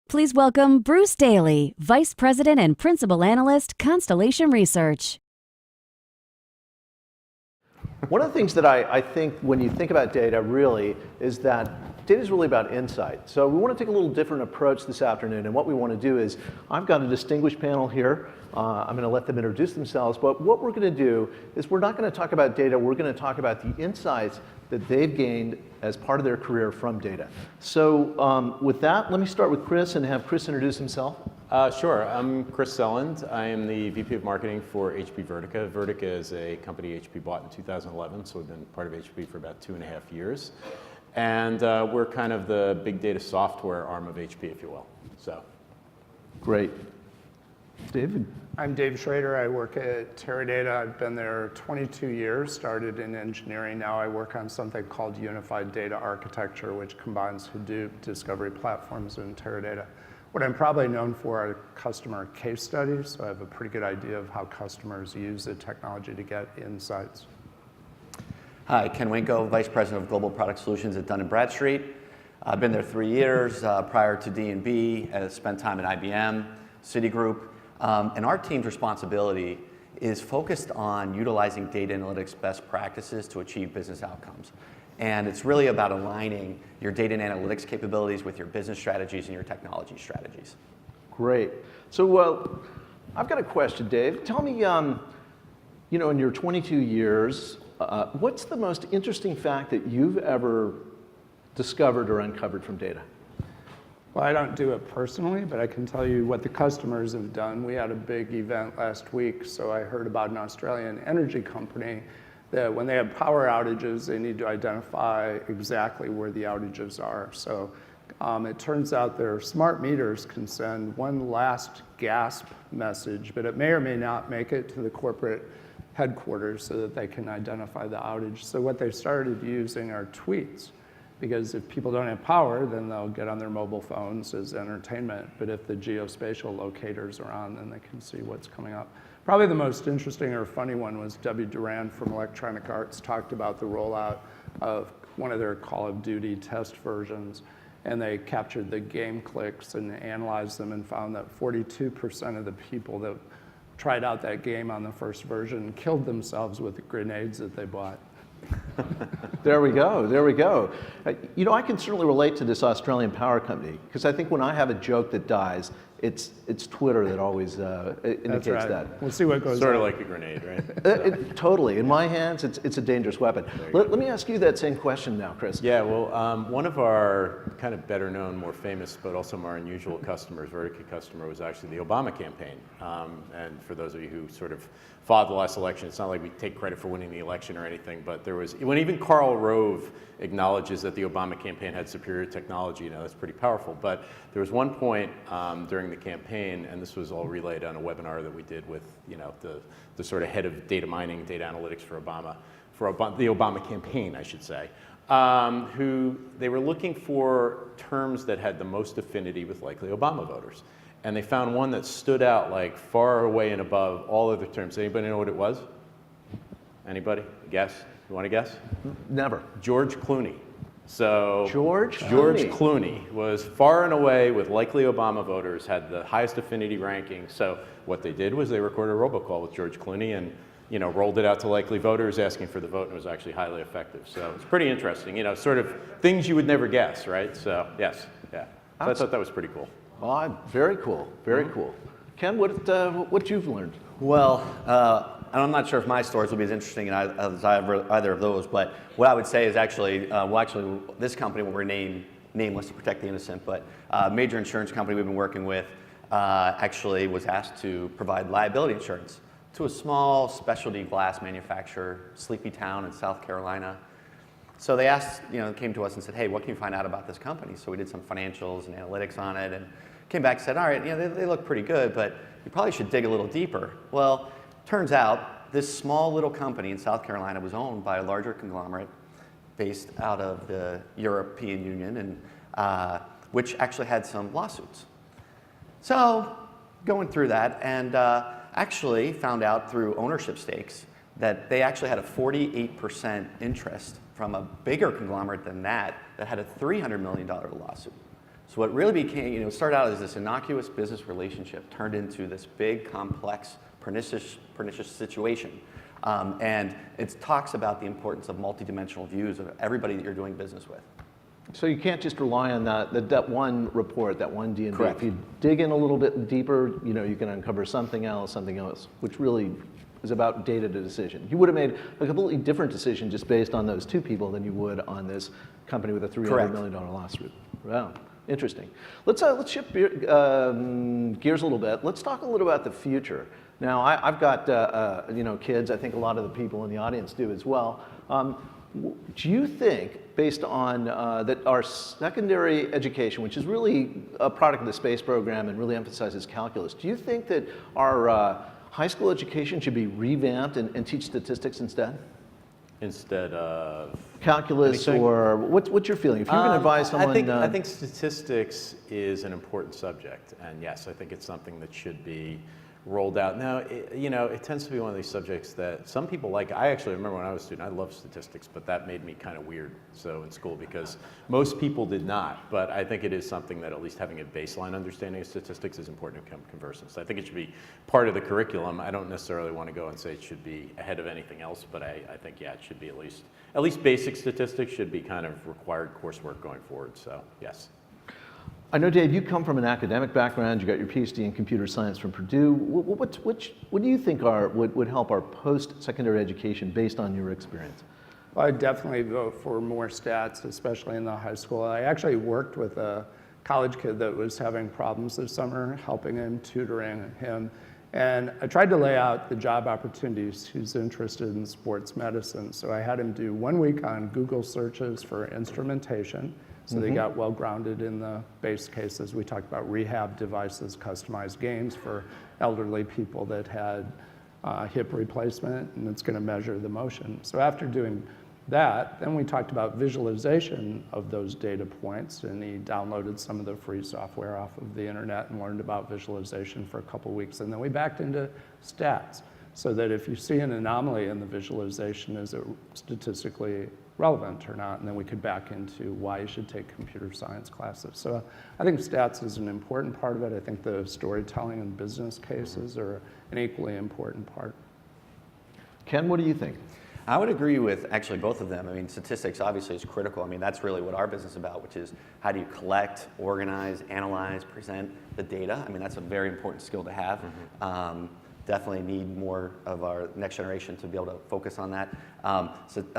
Please welcome Bruce Daly, Vice President and Principal Analyst, Constellation Research. One of the things that I think when you think about data really is that data is really about insight. So we want to take a little different approach this afternoon, and what we want to do is, I've got a distinguished panel here. I'm going to let them introduce themselves, but what we're going to do is we're not going to talk about data, we're going to talk about the insights that they've gained as part of their career from data. So with that, let me start with Chris and have Chris introduce himself. Sure, I'm Chris Selland. I am the VP of Marketing for HP Vertica. Vertica is a company HP bought in 2011, so we've been part of HP for about 2.5 years. And we're kind of the big data software arm of HP, if you will. So, great. David? I'm Dave Schrader. I work at Teradata. I've been there 22 years, started in engineering. Now I work on something called Unified Data Architecture, which combines Hadoop, discovery platforms, and Teradata. What I'm probably known for are customer case studies, so I have a pretty good idea of how customers use the technology to get insights. Hi, Ken Winko, Vice President of Global Product Solutions at Dun & Bradstreet. I've been there 3 years. Prior to D&B, I spent time at IBM, Citigroup. And our team's responsibility is focused on utilizing data analytics best practices to achieve business outcomes. And it's really about aligning your data and analytics capabilities with your business strategies and your technology strategies. Great. So I've got a question, Dave. Tell me, you know, in your 22 years, what's the most interesting fact that you've ever discovered or uncovered from data? Well, I don't do it personally, but I can tell you what the customers have done. We had a big event last week, so I heard about an Australian energy company that when they have power outages, they need to identify exactly where the outages are. So it turns out their smart meters can send one last gasp message, but it may or may not make it to the corporate headquarters so that they can identify the outage. So what they started using are tweets, because if people don't have power, then they'll get on their mobile phones as entertainment. But if the geospatial locators are on, then they can see what's coming up. Probably the most interesting or funny one was Debbie Duran from Electronic Arts talked about the rollout of one of their Call of Duty test versions. And they captured the game clicks and analyzed them and found that 42% of the people that tried out that game on the first version killed themselves with the grenades that they bought. There we go, there we go. You know, I can certainly relate to this Australian power company, because I think when I have a joke that dies, it's Twitter that always indicates that. We'll see what goes on. Sort of like a grenade, right? Totally. In my hands, it's a dangerous weapon. Let me ask you that same question now, Chris. Yeah, well, one of our kind of better known, more famous, but also more unusual customers, Vertica customer, was actually the Obama campaign. And for those of you who sort of followed the last election, it's not like we take credit for winning the election or anything, but there was, when even Karl Rove acknowledges that the Obama campaign had superior technology, you know, that's pretty powerful. But there was one point during the campaign, and this was all relayed on a webinar that we did with, you know, the sort of head of data mining, data analytics for the Obama campaign, I should say, who they were looking for terms that had the most affinity with likely Obama voters. And they found one that stood out like far away and above all other terms. Anybody know what it was? Anybody? Guess? You want to guess? Never. George Clooney. So George Clooney was far and away with likely Obama voters, had the highest affinity ranking. So what they did was they recorded a robocall with George Clooney and, you know, rolled it out to likely voters asking for the vote, and it was actually highly effective. So it's pretty interesting, you know, sort of things you would never guess, right? So yes, yeah. So I thought that was pretty cool. Oh, very cool, very cool. Ken, what you've learned? Well, I'm not sure if my stories will be as interesting as either of those, but what I would say is actually, this company will remain nameless to protect the innocent, but a major insurance company we've been working with actually was asked to provide liability insurance to a small specialty glass manufacturer, sleepy town in South Carolina. So they asked, you know, came to us and said, hey, what can you find out about this company? So we did some financials and analytics on it, and came back and said, all right, you know, they look pretty good, but you probably should dig a little deeper. Well, turns out this small little company in South Carolina was owned by a larger conglomerate based out of the European Union, and which actually had some lawsuits. So going through that, and actually found out through ownership stakes that they actually had a 48% interest from a bigger conglomerate than that had a $300 million lawsuit. So what really became, it started out as this innocuous business relationship turned into this big, complex, pernicious situation. And it talks about the importance of multidimensional views of everybody that you're doing business with. So you can't just rely on that one report, that one D&B. Correct. If you dig in a little bit deeper, you can uncover something else, which really is about data to decision. You would have made a completely different decision just based on those two people than you would on this company with a $300 million loss. Wow, interesting. Let's shift gears a little bit. Let's talk a little about the future. Now, I've got kids. I think a lot of the people in the audience do as well. Do you think, based on that our secondary education, which is really a product of the space program and really emphasizes calculus, do you think that our high school education should be revamped and teach statistics instead? Instead of calculus, anything? Or what's your feeling? If you can advise someone, I think statistics is an important subject, and yes, I think it's something that should be rolled out. Now, it tends to be one of these subjects that some people like. I actually remember when I was a student, I loved statistics, but that made me kind of weird in school because most people did not. But I think it is something that at least having a baseline understanding of statistics is important to become conversant. So I think it should be part of the curriculum. I don't necessarily want to go and say it should be ahead of anything else, but I think, yeah, it should be at least basic statistics should be kind of required coursework going forward. So yes. I know, Dave, you come from an academic background. You got your PhD in computer science from Purdue. What do you think would help our post-secondary education based on your experience? Well, I definitely vote for more stats, especially in the high school. I actually worked with a college kid that was having problems this summer, helping him, tutoring him. And I tried to lay out the job opportunities. He's interested in sports medicine. So I had him do 1 week on Google searches for instrumentation. So they got well grounded in the base cases. We talked about rehab devices, customized games for elderly people that had hip replacement, and it's going to measure the motion. So after doing that, then we talked about visualization of those data points, and he downloaded some of the free software off of the internet and learned about visualization for a couple weeks. And then we backed into stats, so that if you see an anomaly in the visualization, is it statistically relevant or not, and then we could back into why you should take computer science classes. So I think stats is an important part of it. I think the storytelling and business cases are an equally important part. Ken, what do you think? I would agree with actually both of them. I mean, statistics obviously is critical. I mean, that's really what our business is about, which is how do you collect, organize, analyze, present the data. I mean, that's a very important skill to have. Definitely need more of our next generation to be able to focus on that.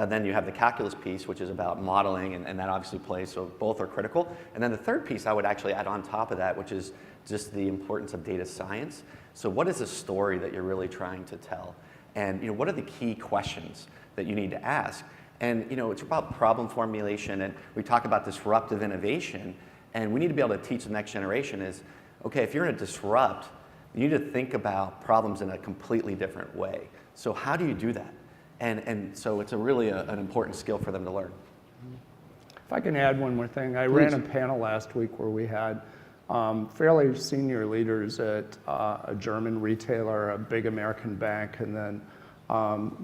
Then you have the calculus piece, which is about modeling, and that obviously plays, so both are critical. And then the third piece I would actually add on top of that, which is just the importance of data science. So what is the story that you're really trying to tell? And what are the key questions that you need to ask? And it's about problem formulation, and we talk about disruptive innovation, and we need to be able to teach the next generation is, okay, if you're going to disrupt, you need to think about problems in a completely different way. So how do you do that? And so it's really an important skill for them to learn. If I can add one more thing, I Please. ran a panel last week where we had fairly senior leaders at a German retailer, a big American bank, and then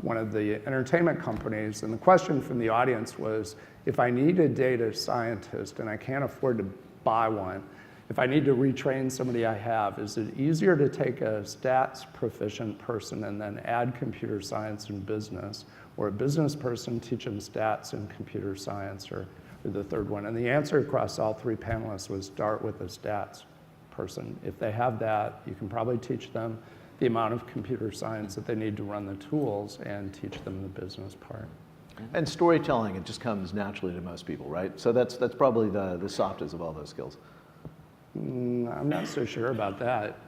one of the entertainment companies. And the question from the audience was, if I need a data scientist and I can't afford to buy one, if I need to retrain somebody I have, is it easier to take a stats proficient person and then add computer science and business, or a business person teach them stats and computer science, or the third one? And the answer across all three panelists was start with a stats person. If they have that, you can probably teach them the amount of computer science that they need to run the tools and teach them the business part. And storytelling, it just comes naturally to most people, right? So that's probably the softest of all those skills. I'm not so sure about that.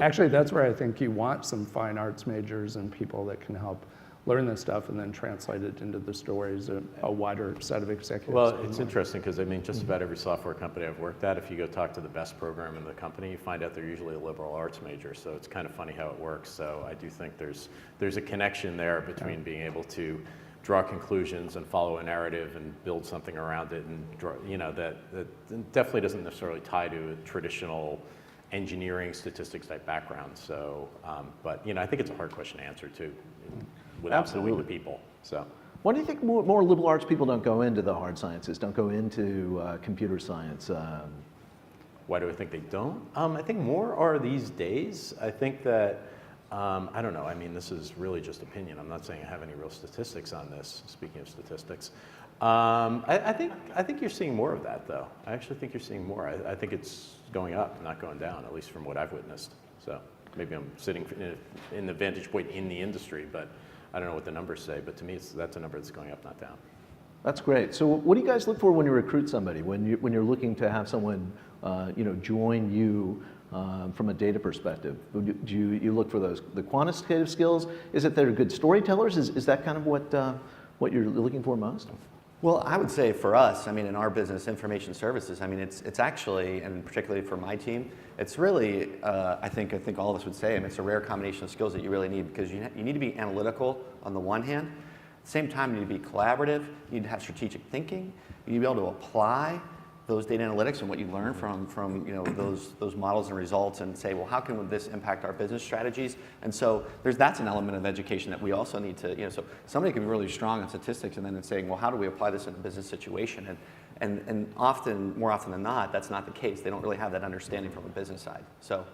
Actually, that's where I think you want some fine arts majors and people that can help learn this stuff and then translate it into the stories of a wider set of executives. Well, it's interesting because I mean, just about every software company I've worked at, if you go talk to the best programmer in the company, you find out they're usually a liberal arts major. So it's kind of funny how it works. So I do think there's a connection there between being able to draw conclusions and follow a narrative and build something around it, and draw, that definitely doesn't necessarily tie to a traditional engineering statistics type background. So, but I think it's a hard question to answer too, without knowing the people. So, why do you think more liberal arts people don't go into the hard sciences, don't go into computer science? Why do I think they don't? I think more are these days. I think that, I don't know, I mean, this is really just opinion. I'm not saying I have any real statistics on this, speaking of statistics. I think you're seeing more of that, though. I actually think you're seeing more. I think it's going up, not going down, at least from what I've witnessed. So maybe I'm sitting in the vantage point in the industry, but I don't know what the numbers say. But to me, that's a number that's going up, not down. That's great. So what do you guys look for when you recruit somebody, when you're looking to have someone join you from a data perspective? Do you look for the quantitative skills? Is it they're good storytellers? Is that kind of what you're looking for most? Well, I would say for us, I mean, in our business, information services, I mean, it's actually, and particularly for my team, it's really, I think all of us would say, I mean, it's a rare combination of skills that you really need, because you need to be analytical on the one hand. At the same time, you need to be collaborative. You need to have strategic thinking. You need to be able to apply those data analytics and what you learn from those models and results, and say, well, how can this impact our business strategies? And so that's an element of education that we also need to, so somebody can be really strong in statistics, and then it's saying, well, how do we apply this in a business situation? And more often than not, that's not the case. They don't really have that understanding from a business side. So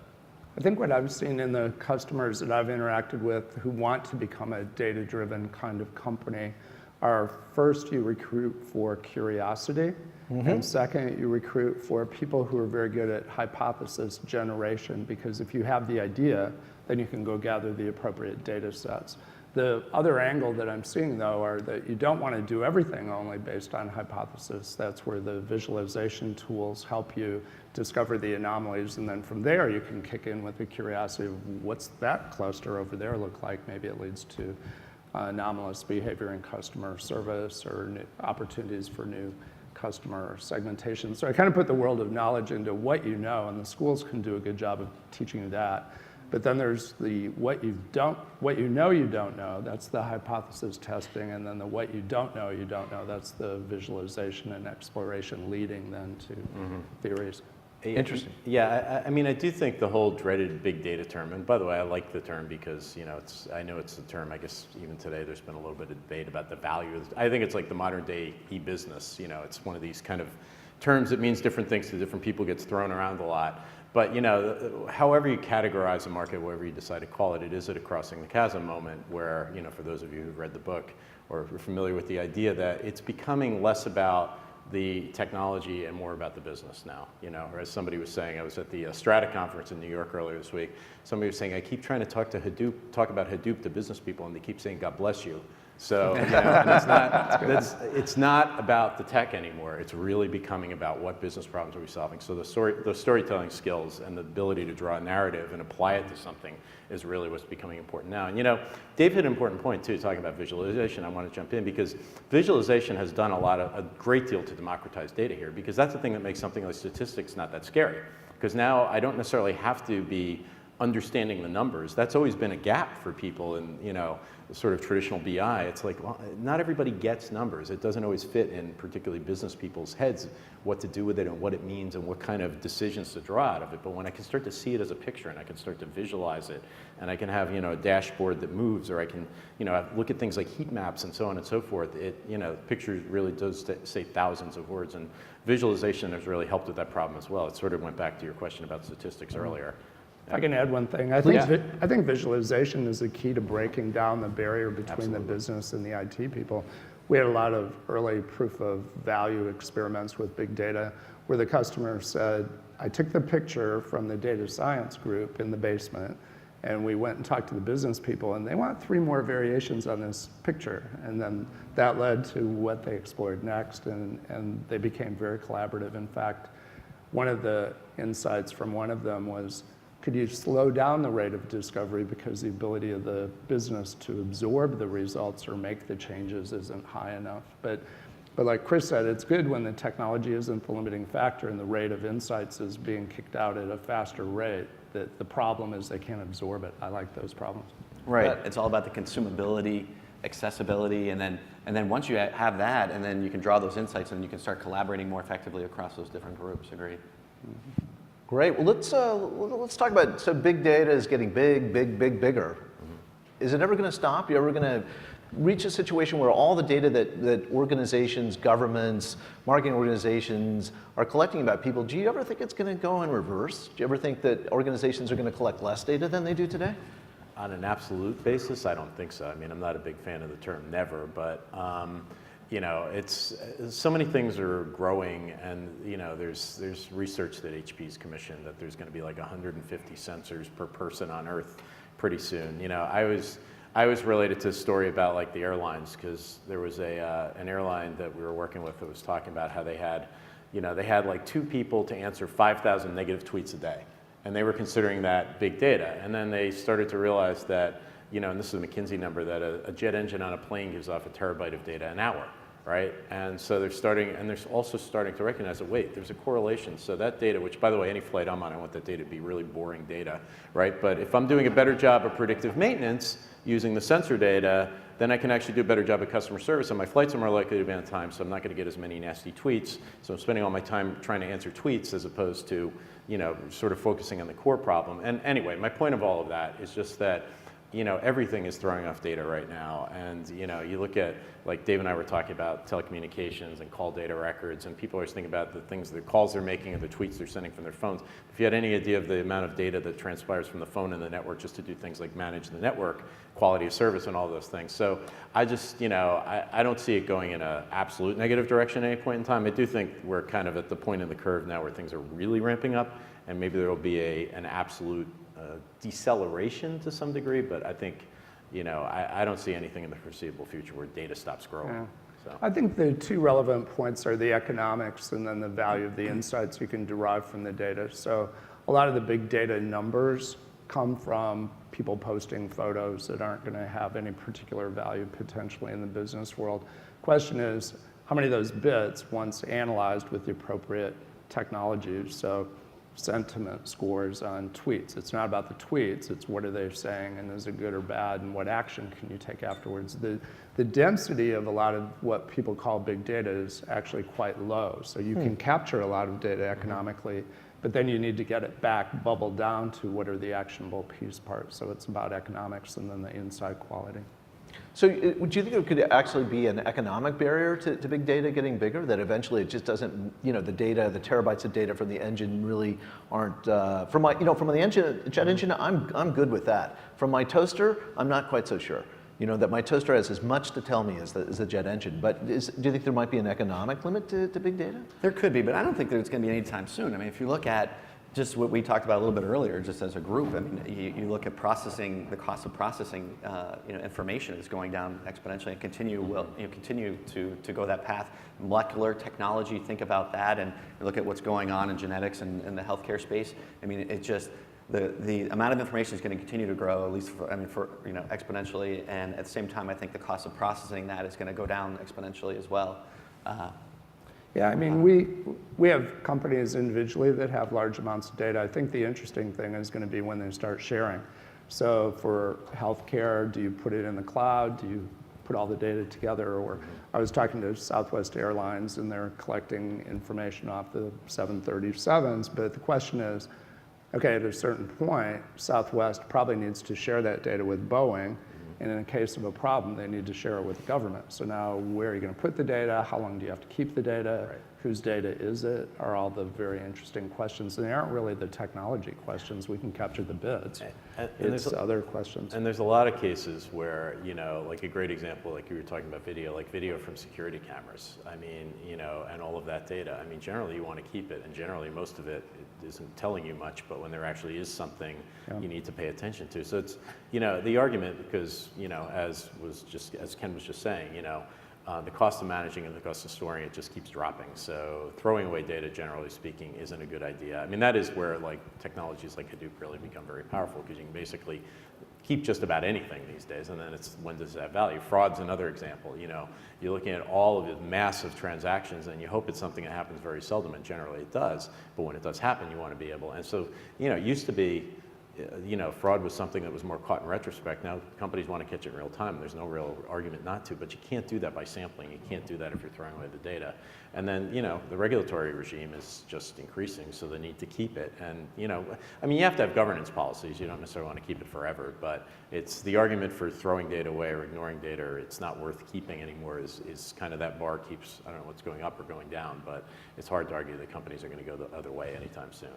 I think what I've seen in the customers that I've interacted with who want to become a data-driven kind of company are, first, you recruit for curiosity, and second, you recruit for people who are very good at hypothesis generation, because if you have the idea, then you can go gather the appropriate data sets. The other angle that I'm seeing, though, are that you don't want to do everything only based on hypothesis. That's where the visualization tools help you discover the anomalies, and then from there you can kick in with the curiosity of what's that cluster over there look like. Maybe it leads to anomalous behavior in customer service or new opportunities for new customer segmentation. So I kind of put the world of knowledge into what you know, and the schools can do a good job of teaching you that. But then there's the what you know you don't know, that's the hypothesis testing, and then the what you don't know, that's the visualization and exploration leading then to theories. Interesting. Yeah, I mean, I do think the whole dreaded big data term, and by the way, I like the term because, I know it's the term, I guess even today there's been a little bit of debate about the value of I think it's like the modern day e-business, it's one of these kind of terms that means different things to different people, gets thrown around a lot. But, however you categorize a market, whatever you decide to call it, it is at a crossing the chasm moment where, for those of you who've read the book or are familiar with the idea that it's becoming less about the technology and more about the business now, or as somebody was saying, I was at the Strata conference in New York earlier this week, somebody was saying, I keep trying to talk about Hadoop to business people, and they keep saying, God bless you. So, and it's not about the tech anymore. It's really becoming about what business problems are we solving. So those storytelling skills and the ability to draw a narrative and apply it to something is really what's becoming important now. And Dave hit an important point too, talking about visualization. I want to jump in because visualization has done a great deal to democratize data here, because that's the thing that makes something like statistics not that scary. Because now I don't necessarily have to be understanding the numbers. That's always been a gap for people in, sort of traditional BI. It's like, well, not everybody gets numbers. It doesn't always fit in particularly business people's heads what to do with it and what it means and what kind of decisions to draw out of it. But when I can start to see it as a picture and I can start to visualize it, and I can have, a dashboard that moves, or I can, look at things like heat maps and so on and so forth, it, picture really does say thousands of words, and visualization has really helped with that problem as well. It sort of went back to your question about statistics earlier. If I can add one thing. I think visualization is the key to breaking down the barrier between the business and the IT people. We had a lot of early proof of value experiments with big data where the customer said, I took the picture from the data science group in the basement, and we went and talked to the business people, and they want 3 more variations on this picture. And then that led to what they explored next, and they became very collaborative. In fact, one of the insights from one of them was, could you slow down the rate of discovery because the ability of the business to absorb the results or make the changes isn't high enough? But like Chris said, it's good when the technology isn't the limiting factor and the rate of insights is being kicked out at a faster rate. That the problem is they can't absorb it. I like those problems. Right. It's all about the consumability, accessibility, and then once you have that, and then you can draw those insights, and you can start collaborating more effectively across those different groups. Agreed. Great. Well, let's talk about, so big data is getting bigger. Is it ever going to stop? You ever going to reach a situation where all the data that organizations, governments, marketing organizations are collecting about people, do you ever think it's going to go in reverse? Do you ever think that organizations are going to collect less data than they do today? On an absolute basis, I don't think so. I mean, I'm not a big fan of the term never, but you know, it's so many things are growing, and you know, there's research that HP's commissioned that there's going to be like 150 sensors per person on Earth pretty soon. You know, I was related to a story about like the airlines, because there was an airline that we were working with that was talking about how they had like 2 people to answer 5,000 negative tweets a day. And they were considering that big data. And then they started to realize that, you know, and this is a McKinsey number, that a jet engine on a plane gives off a terabyte of data an hour, right? And so they're also starting to recognize that, wait, there's a correlation. So that data, which by the way, any flight I'm on, I want that data to be really boring data, right? But if I'm doing a better job of predictive maintenance using the sensor data, then I can actually do a better job of customer service, and my flights are more likely to be on time, so I'm not going to get as many nasty tweets. So I'm spending all my time trying to answer tweets as opposed to, you know, sort of focusing on the core problem. And anyway, my point of all of that is just that, you know, everything is throwing off data right now. And, you know, you look at, like Dave and I were talking about telecommunications and call data records, and people always think about the things, the calls they're making and the tweets they're sending from their phones. If you had any idea of the amount of data that transpires from the phone and the network just to do things like manage the network, quality of service and all those things. So I just, you know, I don't see it going in an absolute negative direction at any point in time. I do think we're kind of at the point in the curve now where things are really ramping up, and maybe there will be an absolute deceleration to some degree, but I think, you know, I don't see anything in the foreseeable future where data stops growing. Yeah. So. I think the 2 relevant points are the economics and then the value of the insights you can derive from the data. So a lot of the big data numbers come from people posting photos that aren't going to have any particular value potentially in the business world. Question is, how many of those bits, once analyzed with the appropriate technology, so sentiment scores on tweets. It's not about the tweets, it's what are they saying, and is it good or bad, and what action can you take afterwards. The density of a lot of what people call big data is actually quite low. So you can capture a lot of data economically, but then you need to get it back, bubble down to what are the actionable piece parts. So it's about economics and then the inside quality. So would you think it could actually be an economic barrier to big data getting bigger, that eventually it just doesn't, you know, the data, the terabytes of data from the engine really aren't, from the engine, jet engine, I'm good with that. From my toaster, I'm not quite so sure. You know, that my toaster has as much to tell me as the jet engine. But do you think there might be an economic limit to big data? There could be, but I don't think that it's going to be anytime soon. I mean, if you look at just what we talked about a little bit earlier, just as a group, I mean, you look at processing, the cost of processing, you know, information is going down exponentially and continue to go that path. Molecular technology, think about that, and look at what's going on in genetics and in the healthcare space. I mean, it just, the amount of information is going to continue to grow, at least for you know, exponentially, and at the same time, I think the cost of processing that is going to go down exponentially as well. Yeah, I mean, we have companies individually that have large amounts of data. I think the interesting thing is going to be when they start sharing. So for healthcare, do you put it in the cloud? Do you put all the data together? Or I was talking to Southwest Airlines, and they're collecting information off the 737s, but the question is, okay, at a certain point, Southwest probably needs to share that data with Boeing, and in the case of a problem, they need to share it with the government. So now, where are you going to put the data? How long do you have to keep the data? Right. Whose data is it? Are all the very interesting questions. And they aren't really the technology questions. We can capture the bits. And it's other questions. And there's a lot of cases where, you know, like a great example, like you were talking about video, like video from security cameras. I mean, you know, and all of that data. I mean, generally you want to keep it, and generally most of it isn't telling you much, but when there actually is something you need to pay attention to. So it's, you know, the argument, because, you know, as Ken was just saying, you know, the cost of managing and the cost of storing it just keeps dropping. So throwing away data, generally speaking, isn't a good idea. I mean, that is where like technologies like Hadoop really become very powerful, because you can basically keep just about anything these days, and then it's when does it have value? Fraud's another example. You know, you're looking at all of the massive transactions, and you hope it's something that happens very seldom, and generally it does. But when it does happen, you want to be able. And so, you know, it used to be, fraud was something that was more caught in retrospect. Now companies want to catch it in real time. There's no real argument not to, but you can't do that by sampling. You can't do that if you're throwing away the data. And then, the regulatory regime is just increasing, so the need to keep it. And, you have to have governance policies. You don't necessarily want to keep it forever, but it's the argument for throwing data away or ignoring data, or it's not worth keeping anymore is kind of that bar keeps, I don't know what's going up or going down, but it's hard to argue that companies are going to go the other way anytime soon.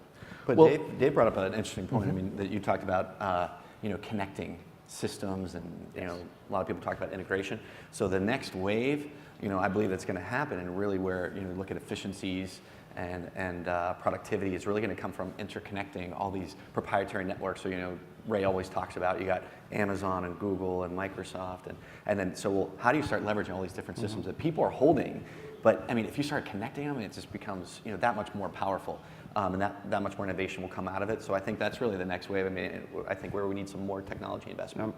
But Well- Dave brought up an interesting point. I mean, that you talked about, connecting systems, and a lot of people talk about integration. So the next wave, I believe that's going to happen, and really where look at efficiencies and productivity is really going to come from interconnecting all these proprietary networks. So Ray always talks about you got Amazon and Google and Microsoft, and then so how do you start leveraging all these different systems that people are holding? But I mean, if you start connecting them, it just becomes that much more powerful, and that much more innovation will come out of it. So I think that's really the next wave. I mean, I think where we need some more technology investment.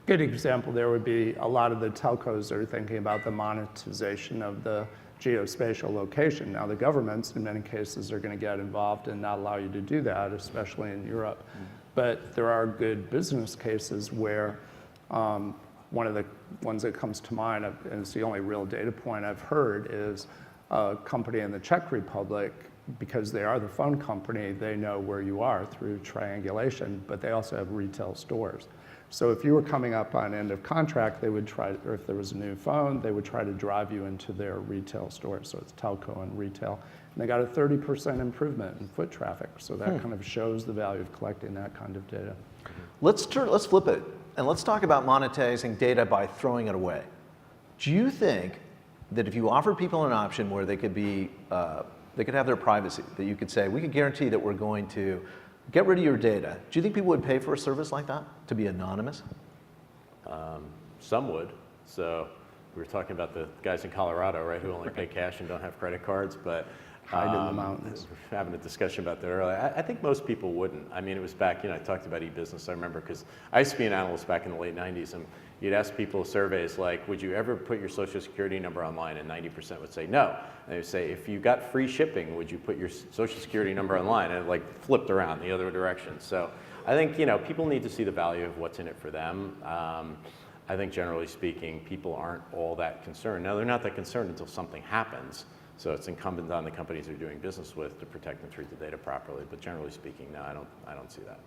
Good example there would be a lot of the telcos are thinking about the monetization of the geospatial location. Now the governments in many cases are going to get involved and not allow you to do that, especially in Europe. But there are good business cases where one of the ones that comes to mind, and it's the only real data point I've heard, is a company in the Czech Republic. Because they are the phone company, they know where you are through triangulation, but they also have retail stores. So if you were coming up on end of contract, they would try, or if there was a new phone, they would try to drive you into their retail stores. So it's telco and retail. And they got a 30% improvement in foot traffic. So that kind of shows the value of collecting that kind of data. Let's flip it, and let's talk about monetizing data by throwing it away. Do you think that if you offered people an option where they could be they could have their privacy, that you could say, we could guarantee that we're going to get rid of your data. Do you think people would pay for a service like that, to be anonymous? Some would. So we were talking about the guys in Colorado, right, who only pay cash and don't have credit cards, but Hide in the mountains. we were having a discussion about that earlier. I think most people wouldn't. I mean, it was back, I talked about e-business, I remember, because I used to be an analyst back in the late 90s, and you'd ask people surveys like, would you ever put your social security number online? And 90% would say no. And they would say, if you got free shipping, would you put your social security number online? And it flipped around the other direction. So I think, people need to see the value of what's in it for them. I think generally speaking, people aren't all that concerned. Now, they're not that concerned until something happens. So it's incumbent on the companies they're doing business with to protect and treat the data properly. But generally speaking, no, I don't see that.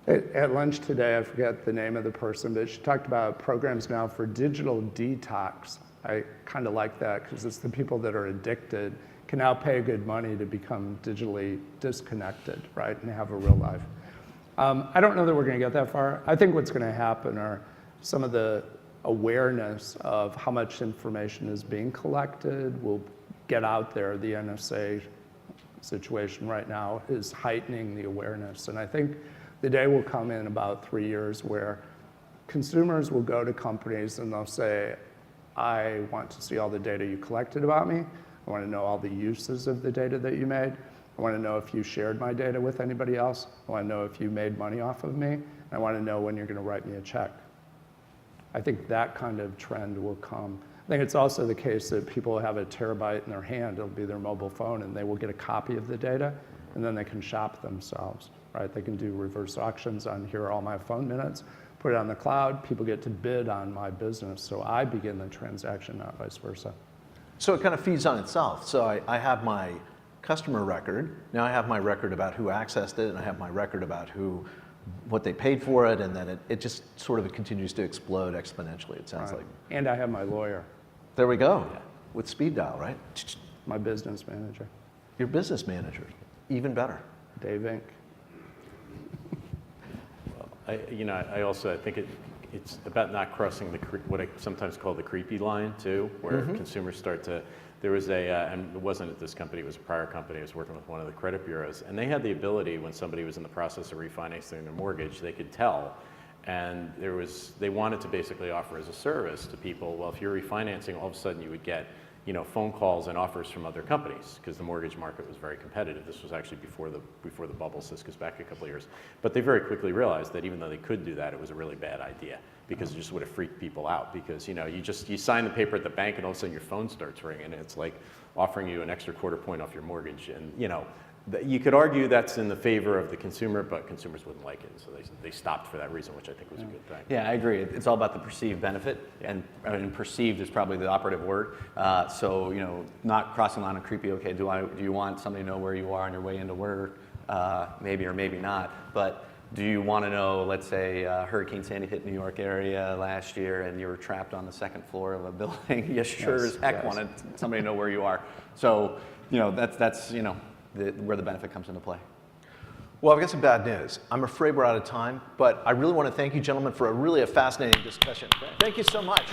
So. At lunch today, I forget the name of the person, but she talked about programs now for digital detox. I kind of like that because it's the people that are addicted can now pay good money to become digitally disconnected, right, and have a real life. I don't know that we're going to get that far. I think what's going to happen are some of the awareness of how much information is being collected will get out there. The NSA situation right now is heightening the awareness. And I think the day will come in about 3 years where consumers will go to companies and they'll say, I want to see all the data you collected about me. I want to know all the uses of the data that you made. I want to know if you shared my data with anybody else. I want to know if you made money off of me. And I want to know when you're going to write me a check. I think that kind of trend will come. I think it's also the case that people will have a terabyte in their hand. It'll be their mobile phone, and they will get a copy of the data, and then they can shop themselves, right? They can do reverse auctions on here are all my phone minutes, put it on the cloud. People get to bid on my business, so I begin the transaction, not vice versa. So it kind of feeds on itself. So I have my customer record. Now I have my record about who accessed it, and I have my record about what they paid for it, and then it just sort of continues to explode exponentially, it sounds like. And I have my lawyer. There we go, with speed dial, right? My business manager. Your business manager, even better. Dave Inc. I also think it's about not crossing what I sometimes call the creepy line too, where consumers start to. There was and it wasn't at this company, it was a prior company. I was working with one of the credit bureaus, and they had the ability when somebody was in the process of refinancing their mortgage, they could tell. And they wanted to basically offer as a service to people, well, if you're refinancing, all of a sudden you would get phone calls and offers from other companies because the mortgage market was very competitive. This was actually before the bubble. So this goes back a couple of years. But they very quickly realized that even though they could do that, it was a really bad idea because it just would have freaked people out because you sign the paper at the bank and all of a sudden your phone starts ringing and it's like offering you an extra quarter point off your mortgage, and You could argue that's in the favor of the consumer, but consumers wouldn't like it, so they stopped for that reason, which I think was a good thing. Yeah, I agree. It's all about the perceived benefit, and perceived is probably the operative word. So, you know, not crossing the line of creepy. Okay, do you want somebody to know where you are on your way into work? Maybe or maybe not. But do you want to know? Let's say Hurricane Sandy hit New York area last year, and you were trapped on the second floor of a building. You sure as heck wanted somebody to know where you are. So, you know, that's you know. Where the benefit comes into play. Well, I've got some bad news. I'm afraid we're out of time, but I really want to thank you, gentlemen, for a fascinating discussion. Thank you so much.